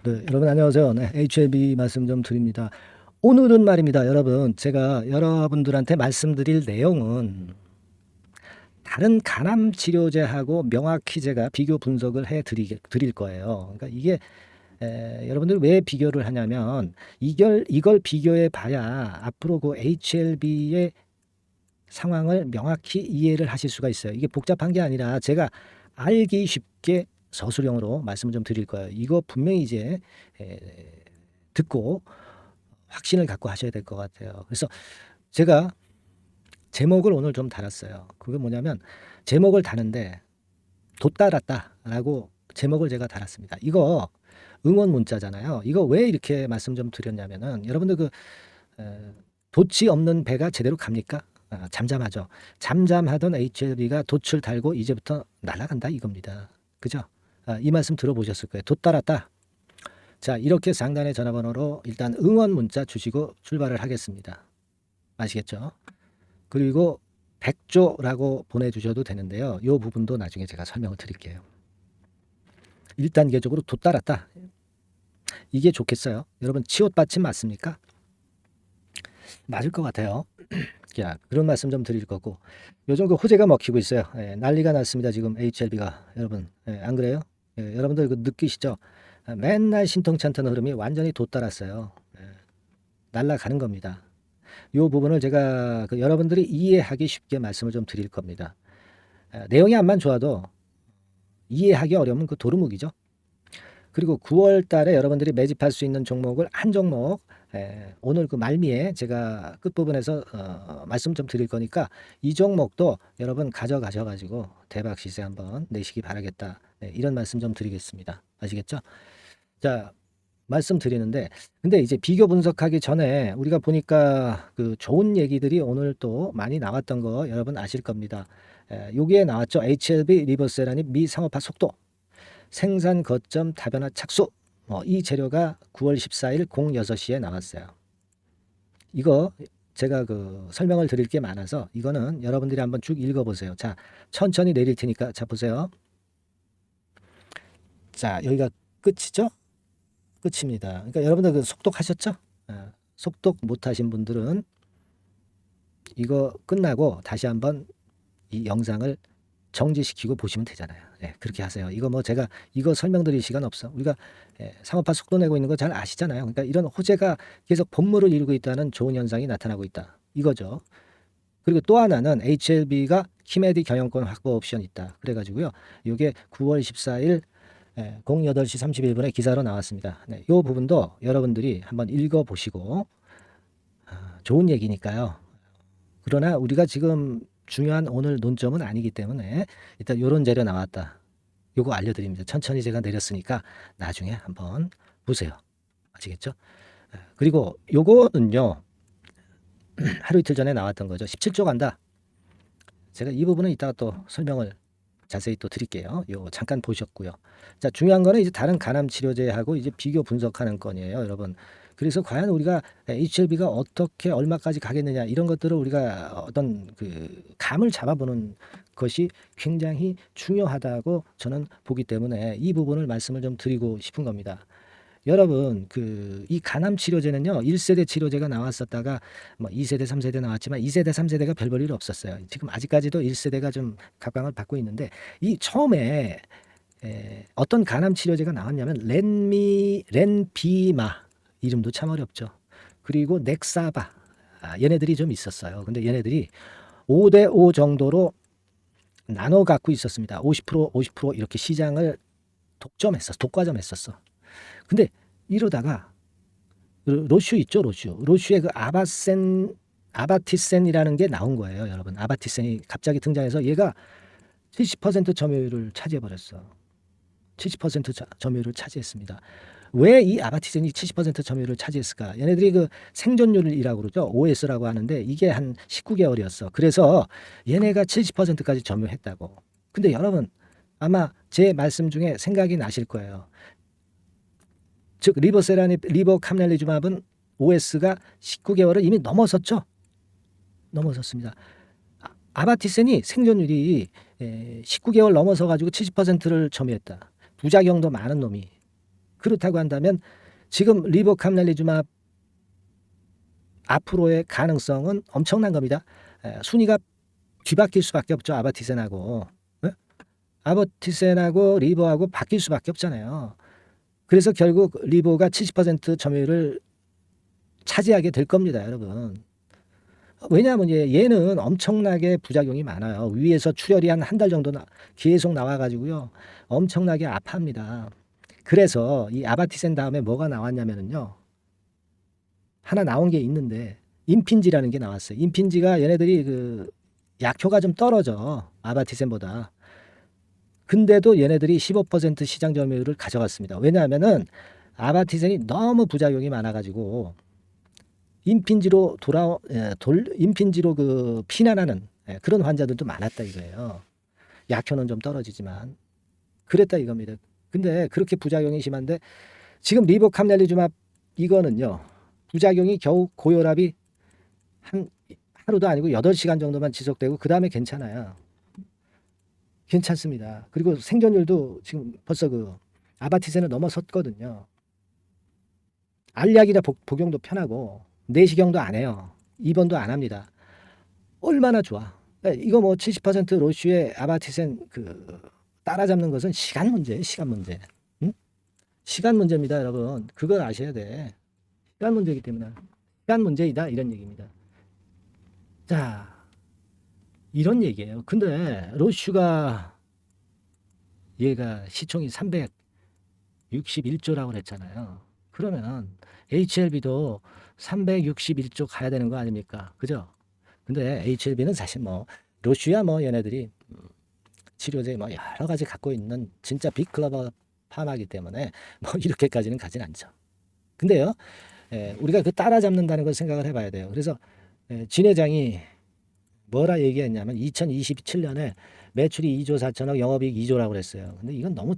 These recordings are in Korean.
네, 여러분 안녕하세요. 네, HLB 말씀 좀 드립니다. 오늘은 말입니다. 여러분, 제가 여러분들한테 말씀드릴 내용은 다른 간암 치료제하고 명확히 제가 비교 분석을 드릴 거예요. 그러니까 이게 여러분들 왜 비교를 하냐면 이걸 비교해 봐야 앞으로 그 HLB의 상황을 명확히 이해를 하실 수가 있어요. 이게 복잡한 게 아니라 제가 알기 쉽게 서술형으로 말씀을 좀 드릴 거예요. 이거 분명히 이제 에, 듣고 확신을 갖고 하셔야 될 것 같아요. 그래서 제가 제목을 오늘 좀 달았어요. 그게 뭐냐면 제목을 다는데 돛달았다라고 제목을 제가 달았습니다. 이거 응원 문자잖아요. 이거 왜 이렇게 말씀 좀 드렸냐면은 여러분들 그 돛이 없는 배가 제대로 갑니까? 잠잠하죠. 잠잠하던 HLB가 돛을 달고 이제부터 날아간다 이겁니다. 그죠? 이 말씀 들어보셨을 거예요. 돛 달았다. 자, 이렇게 상단의 전화번호로 일단 응원 문자 주시고 출발을 하겠습니다. 아시겠죠? 그리고 100조라고 보내주셔도 되는데요. 이 부분도 나중에 제가 설명을 드릴게요. 1단계적으로 돛 달았다. 이게 좋겠어요? 여러분 치옷 받침 맞습니까? 맞을 것 같아요. 자, 그런 말씀 좀 드릴 거고 요즘 그 호재가 먹히고 있어요. 난리가 났습니다. 지금 HLB가 여러분 안 그래요? 여러분들 그 느끼시죠? 맨날 신통찮던 흐름이 완전히 돛달았어요. 날아가는 겁니다. 이 부분을 제가 그 여러분들이 이해하기 쉽게 말씀을 좀 드릴 겁니다. 내용이 안만 좋아도 이해하기 어려우면 그 도루묵이죠. 그리고 9월 달에 여러분들이 매집할 수 있는 종목을 한 종목 오늘 그 말미에 제가 끝부분에서 말씀 좀 드릴 거니까 이 종목도 여러분 가져가셔가지고 대박 시세 한번 내시기 바라겠다. 이런 말씀 좀 드리겠습니다. 아시겠죠? 자, 말씀드리는데 근데 이제 비교 분석하기 전에 우리가 보니까 그 좋은 얘기들이 오늘 또 많이 나왔던 거 여러분 아실 겁니다. 여기에 나왔죠. HLB 리버세라니 미상업화 속도, 생산 거점 다변화 착수. 이 재료가 9월 14일 06시에 나왔어요. 이거 제가 그 설명을 드릴 게 많아서 이거는 여러분들이 한번 쭉 읽어보세요. 자, 천천히 내릴 테니까 자 보세요. 자, 여기가 끝이죠? 끝입니다. 그러니까 여러분들 그 속독하셨죠? 속독 못하신 분들은 이거 끝나고 다시 한번 이 영상을 정지시키고 보시면 되잖아요. 그렇게 하세요. 이거 뭐 제가 이거 설명드릴 시간 없어. 우리가 상업화 속도 내고 있는 거 잘 아시잖아요. 그러니까 이런 호재가 계속 본물을 이루고 있다는 좋은 현상이 나타나고 있다. 이거죠. 그리고 또 하나는 HLB가 키메디 경영권 확보 옵션 있다. 그래가지고요. 이게 9월 14일 08시 31분에 기사로 나왔습니다. 이 부분도 여러분들이 한번 읽어보시고 좋은 얘기니까요. 그러나 우리가 지금 중요한 오늘 논점은 아니기 때문에 일단 요런 재료 나왔다. 요거 알려드립니다. 천천히 제가 내렸으니까 나중에 한번 보세요. 아시겠죠? 그리고 요거는요. 하루 이틀 전에 나왔던 거죠. 17조 간다. 제가 이 부분은 이따가 또 설명을 자세히 또 드릴게요. 요 잠깐 보셨고요. 자, 중요한 거는 이제 다른 간암 치료제하고 이제 비교 분석하는 건이에요, 여러분. 그래서 과연 우리가 HLB가 어떻게 얼마까지 가겠느냐 이런 것들을 우리가 어떤 그 감을 잡아보는 것이 굉장히 중요하다고 저는 보기 때문에 이 부분을 말씀을 좀 드리고 싶은 겁니다. 여러분 그 이 간암 치료제는요 1세대 치료제가 나왔었다가 뭐 2세대 3세대 나왔지만 2세대 3세대가 별 볼 일 없었어요. 지금 아직까지도 1세대가 좀 각광을 받고 있는데 이 처음에 어떤 간암 치료제가 나왔냐면 렌비마 이름도 참 어렵죠. 그리고 넥사바 얘네들이 좀 있었어요. 근데 얘네들이 5대 5 정도로 나눠 갖고 있었습니다. 50% 이렇게 시장을 독과점했었어. 근데 이러다가 로슈 있죠, 로슈. 로슈의 그 아바티센이라는 게 나온 거예요, 여러분. 아바티센이 갑자기 등장해서 얘가 70% 점유율을 차지해 버렸어. 70% 점유율을 차지했습니다. 왜 이 아바티센이 70% 점유율을 차지했을까? 얘네들이 그 생존율이라고 그러죠. OS라고 하는데 이게 한 19개월이었어. 그래서 얘네가 70%까지 점유했다고. 근데 여러분 아마 제 말씀 중에 생각이 나실 거예요. 즉 리버캄넬리주맙은 OS가 19개월을 이미 넘어섰죠. 넘어섰습니다. 아바티센이 생존율이 19개월 넘어서 가지고 70%를 점유했다. 부작용도 많은 놈이. 그렇다고 한다면 지금 리보캄날리주맙 앞으로의 가능성은 엄청난 겁니다. 순위가 뒤바뀔 수밖에 없죠. 아바티센하고. 아바티센하고 리보하고 바뀔 수밖에 없잖아요. 그래서 결국 리보가 70% 점유율을 차지하게 될 겁니다, 여러분. 왜냐하면 얘는 엄청나게 부작용이 많아요. 위에서 출혈이 한 달 정도 계속 나와가지고요. 엄청나게 아파합니다. 그래서 이 아바티센 다음에 뭐가 나왔냐면요. 하나 나온 게 있는데 임핀지라는 게 나왔어요. 임핀지가 얘네들이 그 약효가 좀 떨어져. 아바티센보다. 근데도 얘네들이 15% 시장 점유율을 가져갔습니다. 왜냐하면은 아바티센이 너무 부작용이 많아가지고 임핀지로 임핀지로 그 피난하는 그런 환자들도 많았다 이거예요. 약효는 좀 떨어지지만 그랬다 이겁니다. 근데 그렇게 부작용이 심한데 지금 리보캄날리주맙 이거는요. 부작용이 겨우 고혈압이 한 하루도 아니고 8시간 정도만 지속되고 그 다음에 괜찮아요. 괜찮습니다. 그리고 생존율도 지금 벌써 그 아바티센을 넘어섰거든요. 알약이라 복용도 편하고 내시경도 안 해요. 입원도 안 합니다. 얼마나 좋아. 이거 뭐 70% 로슈의 아바티센 그 따라잡는 것은 시간 문제예요. 시간 문제. 응? 시간 문제입니다, 여러분. 그걸 아셔야 돼. 시간 문제이기 때문에 시간 문제이다 이런 얘기입니다. 자, 이런 얘기예요. 근데 로슈가 얘가 시총이 361조라고 그랬잖아요. 그러면 HLB도 361조 가야 되는 거 아닙니까? 그죠? 근데 HLB는 사실 뭐 로슈야 뭐 얘네들이 치료제 뭐 여러 가지 갖고 있는 진짜 빅클러버 파마기 때문에 뭐 이렇게까지는 가진 않죠. 근데요, 우리가 그 따라잡는다는 걸 생각을 해봐야 돼요. 그래서 진 회장이 뭐라 얘기했냐면 2027년에 매출이 2조 4천억, 영업이익 2조라고 그랬어요. 근데 이건 너무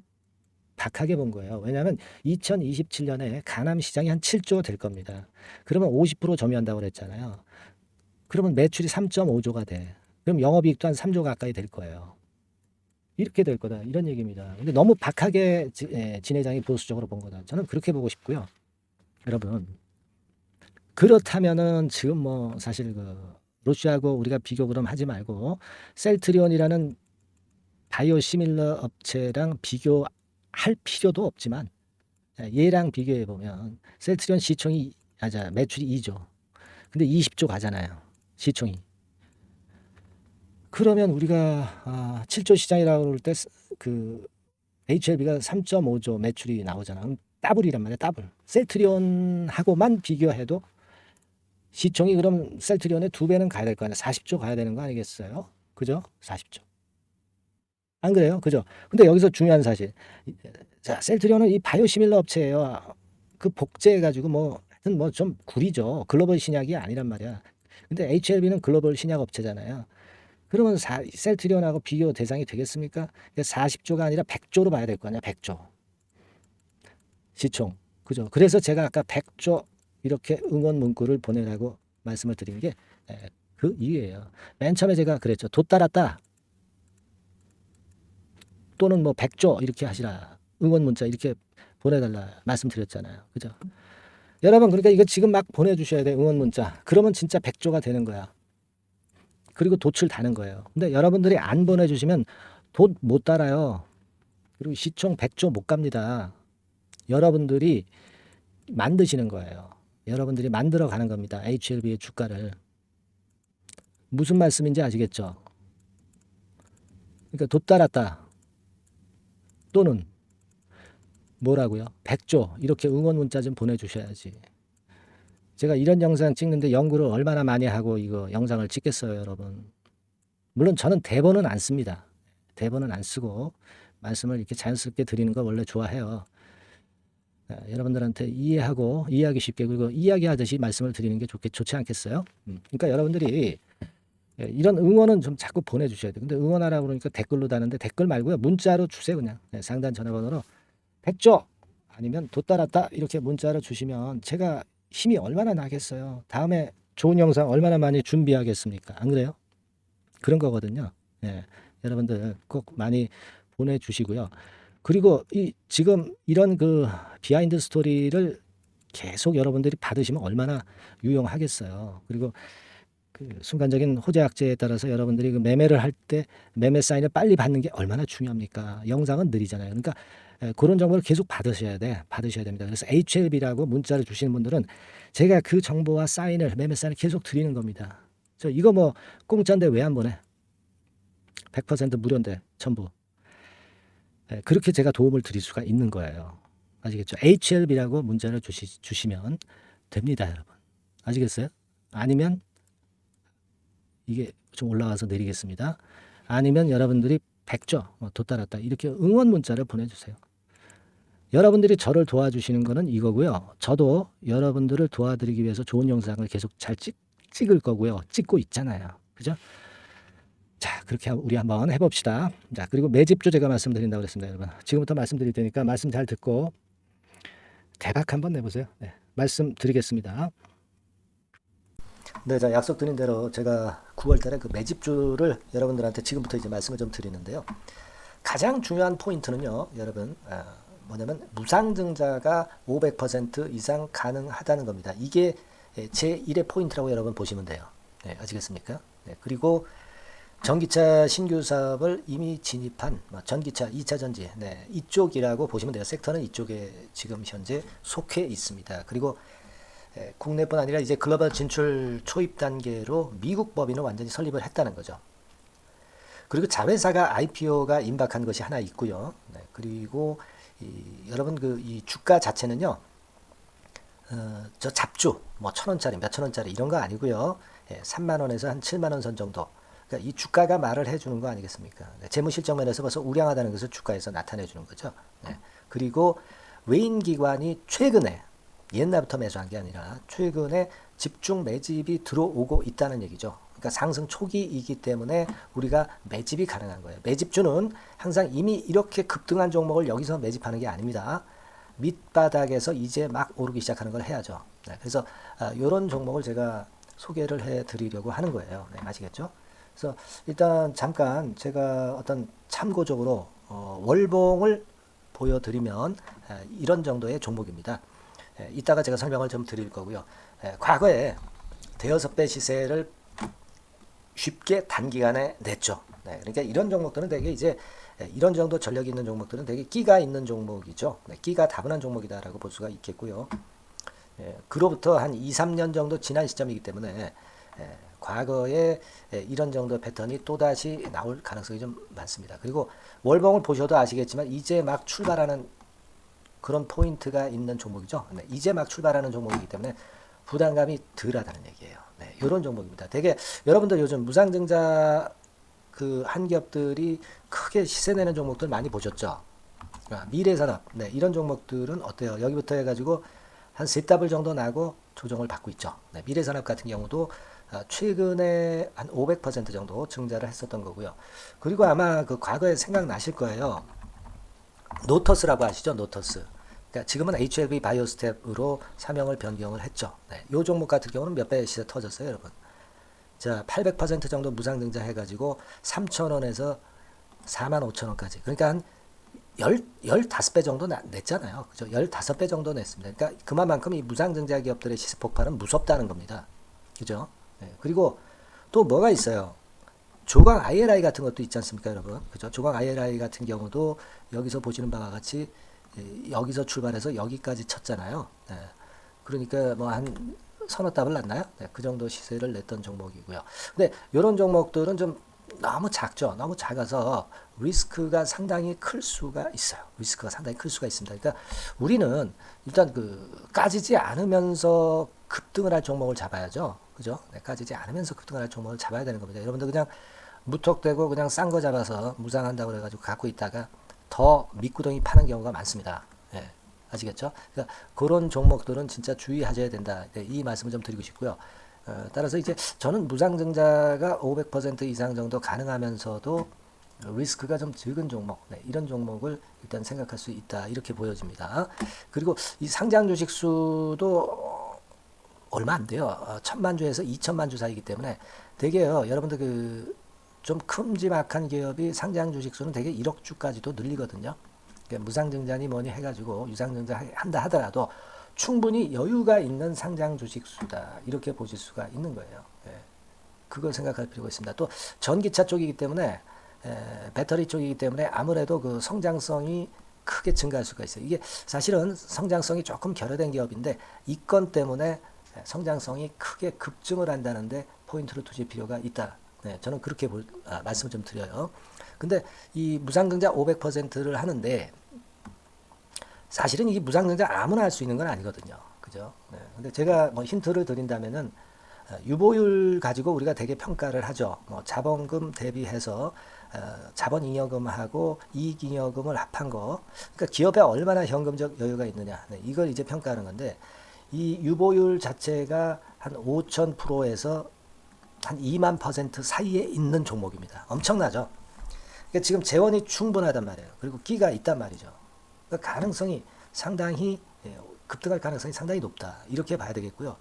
박하게 본 거예요. 왜냐하면 2027년에 가남 시장이 한 7조 될 겁니다. 그러면 50% 점유한다고 그랬잖아요. 그러면 매출이 3.5조가 돼. 그럼 영업이익도 한 3조 가까이 될 거예요. 이렇게 될 거다. 이런 얘기입니다. 근데 너무 박하게 진 회장이 보수적으로 본 거다. 저는 그렇게 보고 싶고요. 여러분. 그렇다면은 지금 뭐 사실 그 로시아하고 우리가 비교 그럼 하지 말고 셀트리온이라는 바이오시밀러 업체랑 비교할 필요도 없지만 얘랑 비교해 보면 셀트리온 시총이 매출이 2조. 근데 20조 가잖아요. 시총이. 그러면 우리가 7조 시장이라고 그럴 때 그 HLB가 3.5조 매출이 나오잖아. 그럼 더블이란 말이야, 더블. 셀트리온하고만 비교해도 시총이 그럼 셀트리온의 2배는 가야 될 거 아니야. 40조 가야 되는 거 아니겠어요? 그죠? 40조. 안 그래요? 그죠? 근데 여기서 중요한 사실. 자, 셀트리온은 이 바이오시밀러 업체예요. 그 복제해가지고 뭐 하여튼 뭐 좀 구리죠. 글로벌 신약이 아니란 말이야. 근데 HLB는 글로벌 신약 업체잖아요. 그러면 셀트리온하고 비교 대상이 되겠습니까? 40조가 아니라 100조로 봐야 될 거 아니야. 100조. 시총. 그죠? 그래서 제가 아까 100조 이렇게 응원 문구를 보내라고 말씀을 드린 게 그 이유예요. 맨 처음에 제가 그랬죠. 도 따랐다. 또는 뭐 100조 이렇게 하시라. 응원 문자 이렇게 보내달라 말씀드렸잖아요. 그죠? 여러분 그러니까 이거 지금 막 보내주셔야 돼. 응원 문자. 그러면 진짜 100조가 되는 거야. 그리고 돛을 다는 거예요. 근데 여러분들이 안 보내주시면 돛 못 달아요. 그리고 시총 100조 못 갑니다. 여러분들이 만드시는 거예요. 여러분들이 만들어 가는 겁니다. HLB의 주가를. 무슨 말씀인지 아시겠죠? 그러니까 돛 달았다. 또는 뭐라고요? 100조 이렇게 응원 문자 좀 보내주셔야지. 제가 이런 영상 찍는데 연구를 얼마나 많이 하고 이거 영상을 찍겠어요, 여러분. 물론 저는 대본은 안 씁니다. 대본은 안 쓰고 말씀을 이렇게 자연스럽게 드리는 거 원래 좋아해요. 여러분들한테 이해하기 쉽게 그리고 이야기하듯이 말씀을 드리는 게 좋지 않겠어요? 그러니까 여러분들이 이런 응원은 좀 자꾸 보내주셔야 돼요. 근데 응원하라고 그러니까 댓글로 다는데 댓글 말고요. 문자로 주세요, 그냥. 상단 전화번호로 100조 아니면 도 따랐다 이렇게 문자로 주시면 제가 힘이 얼마나 나겠어요. 다음에 좋은 영상 얼마나 많이 준비하겠습니까? 안 그래요? 그런 거거든요. 여러분들 꼭 많이 보내주시고요. 그리고 지금 이런 그 비하인드 스토리를 계속 여러분들이 받으시면 얼마나 유용하겠어요. 그리고 그 순간적인 호재 악재에 따라서 여러분들이 그 매매를 할 때 매매 사인을 빨리 받는 게 얼마나 중요합니까? 영상은 느리잖아요. 그러니까 그런 정보를 계속 받으셔야 됩니다. 그래서 HLB라고 문자를 주시는 분들은 제가 그 정보와 사인을 매매 사인을 계속 드리는 겁니다. 저 이거 뭐 공짜인데 왜 안 보내? 100% 무료인데 전부. 그렇게 제가 도움을 드릴 수가 있는 거예요. 아시겠죠? HLB라고 문자를 주시면 됩니다, 여러분. 아시겠어요? 아니면 이게 좀 올라가서 내리겠습니다. 아니면 여러분들이 100조 돋달았다 이렇게 응원 문자를 보내주세요. 여러분들이 저를 도와주시는 거는 이거고요. 저도 여러분들을 도와드리기 위해서 좋은 영상을 계속 잘 찍을 거고요. 찍고 있잖아요. 그죠? 자, 그렇게 우리 한번 해봅시다. 자, 그리고 매집주 제가 말씀드린다고 그랬습니다, 여러분. 지금부터 말씀드릴 테니까 말씀 잘 듣고 대박 한번 내보세요. 네, 말씀드리겠습니다. 네, 자, 약속드린 대로 제가 9월 달에 그 매집주를 여러분들한테 지금부터 이제 말씀을 좀 드리는데요. 가장 중요한 포인트는요, 여러분, 뭐냐면 무상증자가 500% 이상 가능하다는 겁니다. 이게 제1의 포인트라고 여러분 보시면 돼요. 네, 아시겠습니까? 네, 그리고 전기차 신규 사업을 이미 진입한 전기차 2차 전지 네, 이쪽이라고 보시면 돼요. 섹터는 이쪽에 지금 현재 속해 있습니다. 그리고 국내뿐 아니라 이제 글로벌 진출 초입 단계로 미국 법인을 완전히 설립을 했다는 거죠. 그리고 자회사가 IPO가 임박한 것이 하나 있고요. 네, 그리고 여러분 그 이 주가 자체는요. 저 잡주 뭐 1,000원짜리 몇천 원짜리 이런 거 아니고요. 3만 원에서 한 7만 원 선 정도. 그러니까 이 주가가 말을 해주는 거 아니겠습니까? 네, 재무실적 면에서 벌써 우량하다는 것을 주가에서 나타내 주는 거죠. 네, 그리고 외인 기관이 최근에 옛날부터 매수한 게 아니라 최근에 집중 매집이 들어오고 있다는 얘기죠. 그러니까 상승 초기이기 때문에 우리가 매집이 가능한 거예요. 매집주는 항상 이미 이렇게 급등한 종목을 여기서 매집하는 게 아닙니다. 밑바닥에서 이제 막 오르기 시작하는 걸 해야죠. 네, 그래서 이런 종목을 제가 소개를 해드리려고 하는 거예요. 네, 아시겠죠? 그래서 일단 잠깐 제가 어떤 참고적으로 월봉을 보여드리면 이런 정도의 종목입니다. 이따가 제가 설명을 좀 드릴 거고요. 과거에 대여섯 배 시세를 쉽게 단기간에 냈죠. 네, 그러니까 이런 종목들은 되게 이제 이런 정도 전력이 있는 종목들은 되게 끼가 있는 종목이죠. 네, 끼가 다분한 종목이다라고 볼 수가 있겠고요. 그로부터 한 2, 3년 정도 지난 시점이기 때문에 과거에 이런 정도 패턴이 또다시 나올 가능성이 좀 많습니다. 그리고 월봉을 보셔도 아시겠지만 이제 막 출발하는 그런 포인트가 있는 종목이죠. 네, 이제 막 출발하는 종목이기 때문에 부담감이 덜하다는 얘기예요. 네, 이런 종목입니다. 되게 여러분들 요즘 무상증자 그 한기업들이 크게 시세 내는 종목들 많이 보셨죠? 미래산업, 네, 이런 종목들은 어때요? 여기부터 해가지고 한 세 더블 정도 나고 조정을 받고 있죠. 네, 미래산업 같은 경우도 최근에 한 500% 정도 증자를 했었던 거고요. 그리고 아마 그 과거에 생각나실 거예요. 노터스라고 아시죠? 노터스. 그러니까 지금은 HLB 바이오스텝으로 사명을 변경을 했죠. 네, 이 종목 같은 경우는 몇 배 시세 터졌어요, 여러분. 자, 800% 정도 무상증자 해가지고 3,000원에서 45,000원까지. 그러니까 한 15배 정도 냈잖아요. 그죠? 15배 정도 냈습니다. 그러니까 그만큼 이 무상증자 기업들의 시세 폭발은 무섭다는 겁니다. 그죠? 네, 그리고 또 뭐가 있어요? 조광 ILI 같은 것도 있지 않습니까, 여러분? 그죠? 조광 ILI 같은 경우도 여기서 보시는 바와 같이 여기서 출발해서 여기까지 쳤잖아요. 네. 그러니까 뭐 한 서너 답을 났나요? 네, 그 정도 시세를 냈던 종목이고요. 근데 이런 종목들은 좀 너무 작죠. 너무 작아서 리스크가 상당히 클 수가 있어요. 리스크가 상당히 클 수가 있습니다. 그러니까 우리는 일단 그 까지지 않으면서 급등을 할 종목을 잡아야죠. 그죠? 네, 까지지 않으면서 급등을 할 종목을 잡아야 되는 겁니다. 여러분들 그냥 무턱대고 그냥 싼 거 잡아서 무상한다고 그래가지고 갖고 있다가 더 밑구덩이 파는 경우가 많습니다. 예, 아시겠죠? 그러니까 그런 종목들은 진짜 주의하셔야 된다. 네, 이 말씀을 좀 드리고 싶고요. 따라서 이제 저는 무상증자가 500% 이상 정도 가능하면서도 리스크가 좀 적은 종목, 네, 이런 종목을 일단 생각할 수 있다. 이렇게 보여집니다. 그리고 이 상장 주식 수도 얼마 안 돼요. 1,000만 주에서 2,000만 주 사이기 때문에 되게요. 여러분들 그 좀 큼지막한 기업이 상장 주식 수는 되게 1억 주까지도 늘리거든요. 그러니까 무상증자니 뭐니 해가지고 유상증자 한다 하더라도 충분히 여유가 있는 상장 주식 수다 이렇게 보실 수가 있는 거예요. 예. 그걸 생각할 필요가 있습니다. 또 전기차 쪽이기 때문에 배터리 쪽이기 때문에 아무래도 그 성장성이 크게 증가할 수가 있어요. 이게 사실은 성장성이 조금 결여된 기업인데 이 건 때문에 성장성이 크게 급증을 한다는데 포인트를 두실 필요가 있다. 네, 저는 그렇게 말씀을 좀 드려요. 근데 이 무상증자 500%를 하는데 사실은 이 무상증자 아무나 할 수 있는 건 아니거든요. 그죠? 네, 근데 제가 뭐 힌트를 드린다면은 유보율 가지고 우리가 되게 평가를 하죠. 뭐 자본금 대비해서 자본잉여금하고 이익잉여금을 합한 거. 그러니까 기업에 얼마나 현금적 여유가 있느냐. 네, 이걸 이제 평가하는 건데 이 유보율 자체가 한 5,000%에서 한 2만% 사이에 있는 종목입니다. 엄청나죠. 그러니까 지금 재원이 충분하단 말이에요. 그리고 끼가 있단 말이죠. 그러니까 가능성이 상당히 급등할 가능성이 상당히 높다. 이렇게 봐야 되겠고요.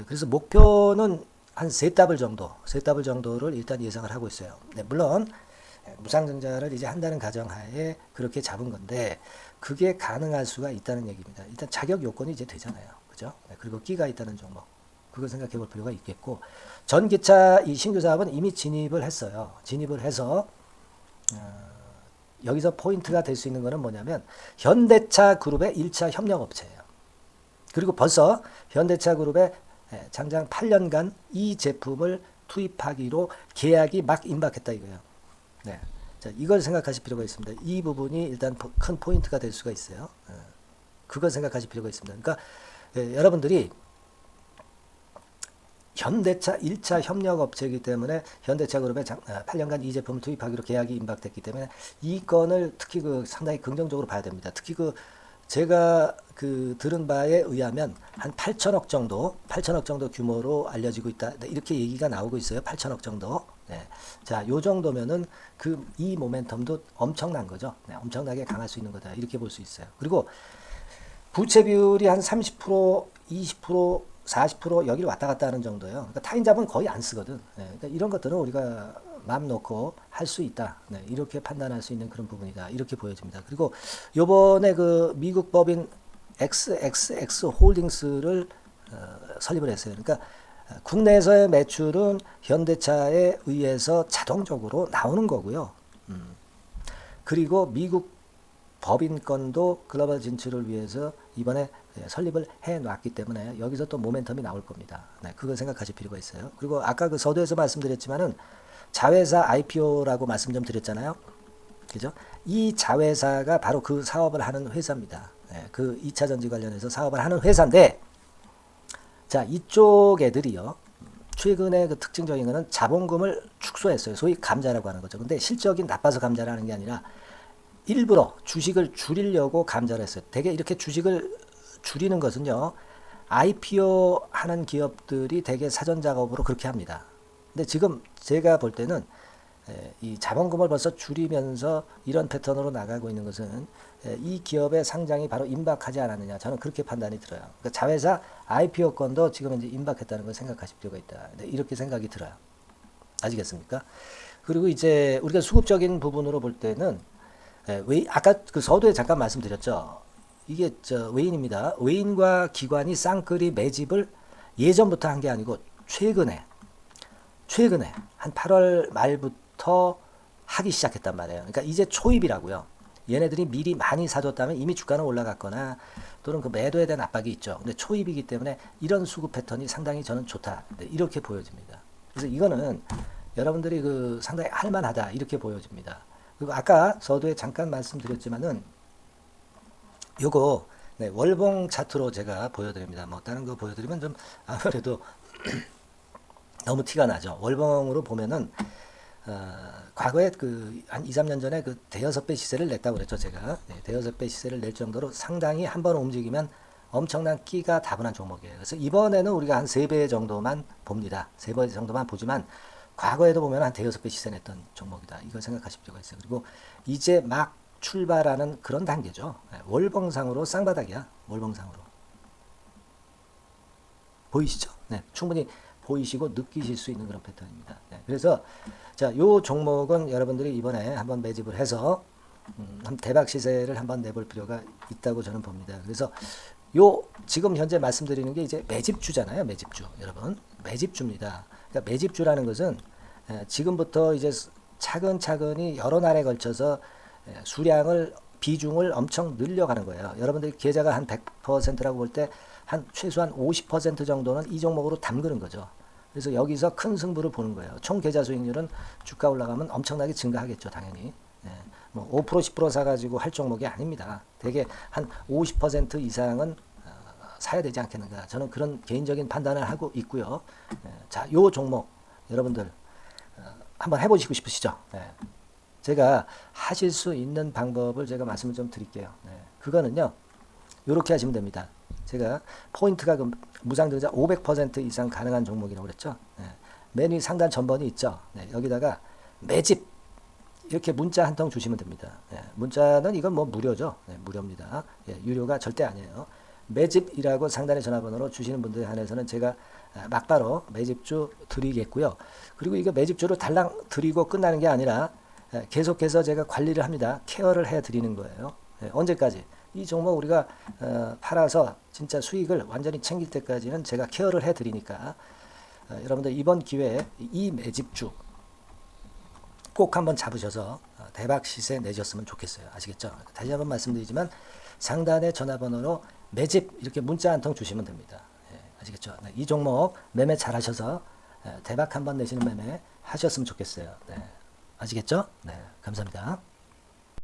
그래서 목표는 한 세 더블 정도를 일단 예상을 하고 있어요. 네, 물론 무상증자를 이제 한다는 가정하에 그렇게 잡은 건데 그게 가능할 수가 있다는 얘기입니다. 일단 자격 요건이 이제 되잖아요. 그죠? 네, 그리고 끼가 있다는 종목. 그걸 생각해 볼 필요가 있겠고 전기차 이 신규 사업은 이미 진입을 했어요. 진입을 해서 여기서 포인트가 될 수 있는 거는 뭐냐면 현대차 그룹의 1차 협력업체예요. 그리고 벌써 현대차 그룹의 장장 8년간 이 제품을 투입하기로 계약이 막 임박했다 이거예요. 네. 자, 이걸 생각하실 필요가 있습니다. 이 부분이 일단 큰 포인트가 될 수가 있어요. 그걸 생각하실 필요가 있습니다. 그러니까 여러분들이 현대차 1차 협력업체이기 때문에 현대차 그룹에 8년간 이 제품을 투입하기로 계약이 임박됐기 때문에 이 건을 특히 상당히 긍정적으로 봐야 됩니다. 특히 제가 들은 바에 의하면 한 8천억 정도 규모로 알려지고 있다. 네, 이렇게 얘기가 나오고 있어요. 8천억 정도. 네. 자, 요 정도면은 이 모멘텀도 엄청난 거죠. 네, 엄청나게 강할 수 있는 거다. 이렇게 볼 수 있어요. 그리고 부채 비율이 한 30%, 20%, 40% 여기를 왔다 갔다 하는 정도예요. 그러니까 타인잡은 거의 안 쓰거든. 네, 그러니까 이런 것들은 우리가 마음 놓고 할 수 있다. 네, 이렇게 판단할 수 있는 그런 부분이다. 이렇게 보여집니다. 그리고 요번에 미국 법인 XXX 홀딩스를 설립을 했어요. 그러니까 국내에서의 매출은 현대차에 의해서 자동적으로 나오는 거고요. 그리고 미국 법인권도 글로벌 진출을 위해서 이번에 설립을 해놨기 때문에 여기서 또 모멘텀이 나올 겁니다. 네, 그걸 생각하실 필요가 있어요. 그리고 아까 서두에서 말씀드렸지만은 자회사 IPO라고 말씀 좀 드렸잖아요. 그죠? 이 자회사가 바로 그 사업을 하는 회사입니다. 네, 그 2차 전지 관련해서 사업을 하는 회사인데, 자, 이쪽 애들이요. 최근에 특징적인 거는 자본금을 축소했어요. 소위 감자라고 하는 거죠. 근데 실적이 나빠서 감자를 하는 게 아니라 일부러 주식을 줄이려고 감자를 했어요. 되게 이렇게 주식을 줄이는 것은요. IPO 하는 기업들이 되게 사전 작업으로 그렇게 합니다. 근데 지금 제가 볼 때는 이 자본금을 벌써 줄이면서 이런 패턴으로 나가고 있는 것은 이 기업의 상장이 바로 임박하지 않았느냐. 저는 그렇게 판단이 들어요. 그러니까 자회사 IPO 건도 지금 이제 임박했다는 걸 생각하실 필요가 있다. 이렇게 생각이 들어요. 아시겠습니까? 그리고 이제 우리가 수급적인 부분으로 볼 때는 아까 서두에 잠깐 말씀드렸죠. 이게 외인입니다. 외인과 기관이 쌍끌이 매집을 예전부터 한 게 아니고 최근에 한 8월 말부터 하기 시작했단 말이에요. 그러니까 이제 초입이라고요. 얘네들이 미리 많이 사줬다면 이미 주가는 올라갔거나 또는 매도에 대한 압박이 있죠. 근데 초입이기 때문에 이런 수급 패턴이 상당히 저는 좋다. 이렇게 보여집니다. 그래서 이거는 여러분들이 상당히 할만하다. 이렇게 보여집니다. 그리고 아까 서두에 잠깐 말씀드렸지만은 요거 월봉 차트로 제가 보여드립니다. 뭐 다른 거 보여드리면 좀 아무래도 너무 티가 나죠. 월봉으로 보면은 과거에 한 2, 3년 전에 대여섯 배 시세를 냈다고 그랬죠, 제가. 네, 대여섯 배 시세를 낼 정도로 상당히 한번 움직이면 엄청난 끼가 다분한 종목이에요. 그래서 이번에는 우리가 한 3배 정도만 봅니다. 3배 정도만 보지만 과거에도 보면 한 대여섯 배 시세 냈던 종목이다. 이걸 생각하실 필요가 있어요. 그리고 이제 막 출발하는 그런 단계죠. 네, 월봉상으로 쌍바닥이야. 월봉상으로. 보이시죠? 네, 충분히 보이시고 느끼실 수 있는 그런 패턴입니다. 네, 그래서 자, 요 종목은 여러분들이 이번에 한번 매집을 해서 한 대박 시세를 한번 내볼 필요가 있다고 저는 봅니다. 그래서 요 지금 현재 말씀드리는 게 이제 매집주잖아요. 매집주. 여러분. 매집주입니다. 그러니까 매집주라는 것은 지금부터 이제 차근차근히 여러 날에 걸쳐서 수량을 비중을 엄청 늘려가는 거예요. 여러분들 계좌가 한 100%라고 볼 때 한 최소한 50% 정도는 이 종목으로 담그는 거죠. 그래서 여기서 큰 승부를 보는 거예요. 총 계좌 수익률은 주가 올라가면 엄청나게 증가하겠죠, 당연히. 뭐 5% 10% 사가지고 할 종목이 아닙니다. 대개 한 50% 이상은 사야 되지 않겠는가. 저는 그런 개인적인 판단을 하고 있고요. 자, 요 종목 여러분들 한번 해보시고 싶으시죠? 제가 하실 수 있는 방법을 제가 말씀을 좀 드릴게요. 그거는요, 이렇게 하시면 됩니다. 제가 포인트가 무상증자 500% 이상 가능한 종목이라고 그랬죠. 메뉴 상단 전번이 있죠. 여기다가 매집 이렇게 문자 한 통 주시면 됩니다. 문자는 이건 뭐 무료죠. 무료입니다. 유료가 절대 아니에요. 매집이라고 상단의 전화번호로 주시는 분들에 한해서는 제가 막바로 매집주 드리겠고요. 그리고 이거 매집주를 달랑 드리고 끝나는 게 아니라 계속해서 제가 관리를 합니다. 케어를 해 드리는 거예요. 언제까지? 이 종목 우리가 팔아서 진짜 수익을 완전히 챙길 때까지는 제가 케어를 해 드리니까 여러분들 이번 기회에 이 매집주 꼭 한번 잡으셔서 대박 시세 내셨으면 좋겠어요. 아시겠죠? 다시 한번 말씀드리지만 상단의 전화번호로 매집 이렇게 문자 한 통 주시면 됩니다. 아시겠죠? 이 종목 매매 잘 하셔서 대박 한번 내시는 매매 하셨으면 좋겠어요. 아시겠죠? 감사합니다.